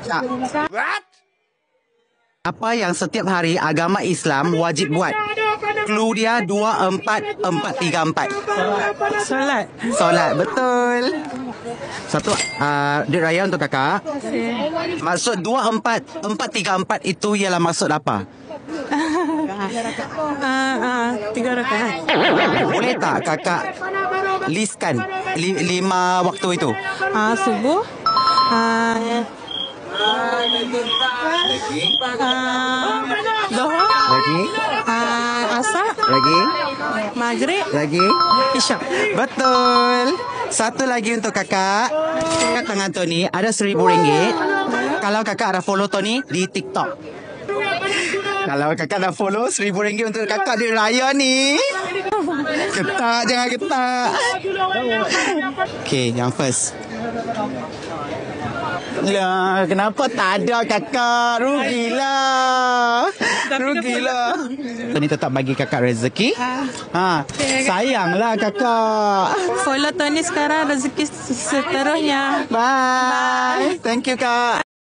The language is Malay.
Tak. Apa yang setiap hari agama Islam wajib buat? Clue dia 24434. Solat. Solat, betul. Satu duit raya untuk kakak. Maksud 24434 itu ialah maksud apa? 3 rakaat. Boleh tak kakak listkan 5 waktu itu? Subuh. Zuhur. Lagi? Asar. Lagi? Maghrib. Lagi? Isyak. Betul. Satu lagi untuk kakak. Kat tangan Tony ada RM1,000. Kalau kakak ada follow Tony di TikTok. Kalau kakak dah follow RM1,000 untuk kakak di raya ni. Ketak, jangan ketak. Okay, yang first. Lah, kenapa tak ada kakak? Rugilah. Tony tetap bagi kakak rezeki. Sayanglah kakak. Follow Tony sekarang, rezeki seterusnya. Bye. Thank you kak.